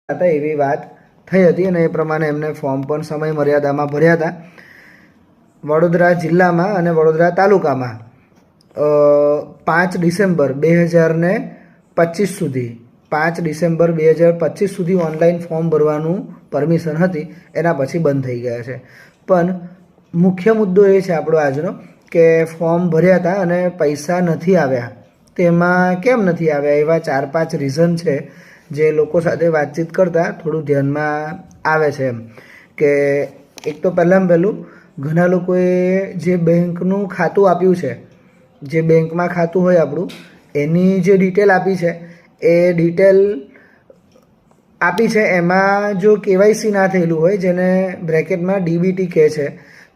હતા એવી વાત થઈ હતી અને એ પ્રમાણે એમને ફોર્મ પણ સમય મર્યાદામાં ભર્યા હતા. વડોદરા જિલ્લામાં અને વડોદરા તાલુકામાં 5 ડિસેમ્બર 2025 સુધી 5 ડિસેમ્બર 2025 સુધી ઓનલાઈન ફોર્મ ભરવાનું પરમિશન હતી. એના પછી બંધ થઈ ગયા છે. પણ મુખ્ય મુદ્દો એ છે આપણો આજનો કે ફોર્મ ભર્યા હતા અને પૈસા નથી આવ્યા. તેમાં કેમ નથી આવ્યા એવા 4-5 રીઝન છે જે લોકો સાથે વાતચીત કરતાં થોડું ધ્યાનમાં આવે છે. એમ કે એક તો પહેલું ઘણા લોકોએ જે બેંકનું ખાતું આપ્યું છે, જે બેંકમાં ખાતું હોય આપણું, એની જે ડિટેલ આપી છે એ ડિટેલ આપી છે એમાં જો કેવાયસી ના થયેલું હોય, જેને બ્રેકેટમાં ડીબીટી કહે છે,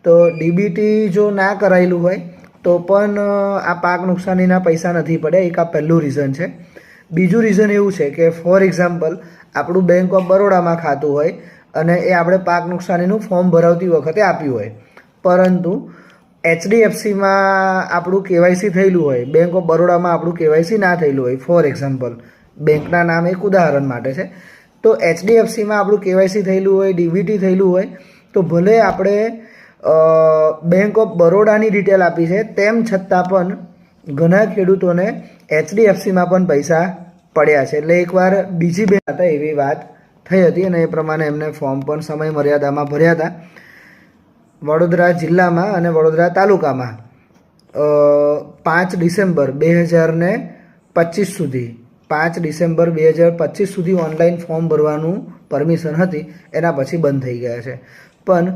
તો ડીબીટી જો ના કરાયેલું હોય તો પણ આ પાક નુકસાનીના પૈસા નથી પડ્યા. એક આ પહેલું રીઝન છે. બીજું રીઝન એવું છે કે ફોર એક્ઝામ્પલ આપણું બેંક ઓફ બરોડામાં ખાતું હોય અને એ આપણે પાક નુકસાનીનું ફોર્મ ભરાવતી વખતે આપ્યું હોય, પરંતુ HDFCમાં આપણું કેવાયસી થયેલું હોય, બેંક ઓફ બરોડામાં આપણું કેવાયસી ના થયેલું હોય. ફોર એક્ઝામ્પલ બેંકના નામ એક ઉદાહરણ માટે છે. તો HDFCમાં આપણું કેવાયસી થયેલું હોય, ડીબીટી થયેલું હોય, તો ભલે આપણે બેંક ઓફ બરોડાની ડિટેલ આપી છે, તેમ છતાં પણ ઘણા ખેડૂતોને HDFCમાં પણ પૈસા પડ્યા છે. એટલે એકવાર બીજી બેંક હતા એવી વાત થઈ હતી અને એ પ્રમાણે એમને ફોર્મ પણ સમય મર્યાદામાં ભર્યા હતા. વડોદરા જિલ્લામાં અને વડોદરા તાલુકામાં 5 ડિસેમ્બર 2025 સુધી 5 ડિસેમ્બર 2025 સુધી ઓનલાઈન ફોર્મ ભરવાનું પરમિશન હતી. એના પછી બંધ થઈ ગયા છે. પણ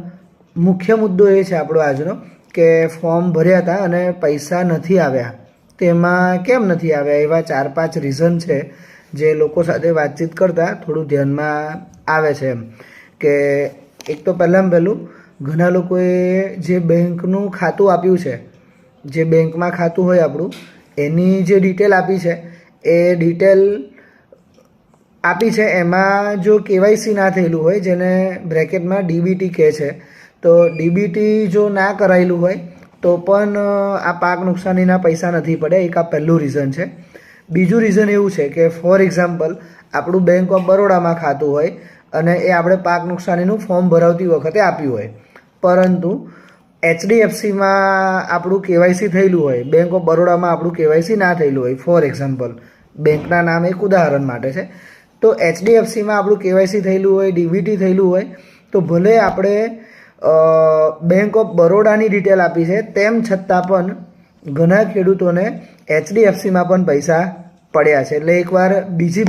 મુખ્ય મુદ્દો એ છે આપણો આજનો કે ફોર્મ ભર્યા હતા અને પૈસા નથી આવ્યા. તેમાં કેમ નથી આવ્યા એવા 4-5 રીઝન છે જે લોકો સાથે વાતચીત કરતાં થોડું ધ્યાનમાં આવે છે. એમ કે એક તો પહેલું ઘણા લોકોએ જે બેંકનું ખાતું આપ્યું છે, જે બેંકમાં ખાતું હોય આપણું, એની જે ડિટેલ આપી છે એ ડિટેલ આપી છે એમાં જો કેવાયસી ના થયેલું હોય, જેને બ્રેકેટમાં ડીબીટી કહે છે, તો ડીબીટી જો ના કરાયેલું હોય તો પણ આ પાક નુકસાનીના પૈસા નથી પડ્યા. એક આ પહેલું રીઝન છે. બીજું રીઝન એવું છે કે ફોર એક્ઝામ્પલ આપણું બેંક ઓફ બરોડામાં ખાતું હોય અને એ આપણે પાક નુકસાનીનું ફોર્મ ભરાવતી વખતે આપ્યું હોય, પરંતુ HDFCમાં આપણું કેવાયસી થયેલું હોય, બેંક ઓફ બરોડામાં આપણું કેવાયસી ના થયેલું હોય. ફોર એક્ઝામ્પલ બેંકના નામ એક ઉદાહરણ માટે છે. તો HDFCમાં આપણું કેવાયસી થયેલું હોય, ડીબીટી થયેલું હોય, તો ભલે આપણે બેંક ઓફ બરોડાની ડિટેલ આપી છે, તેમ છતાં પણ ઘણા ખેડૂતોને HDFCમાં પણ પૈસા પડ્યા છે. એટલે એકવાર બીજી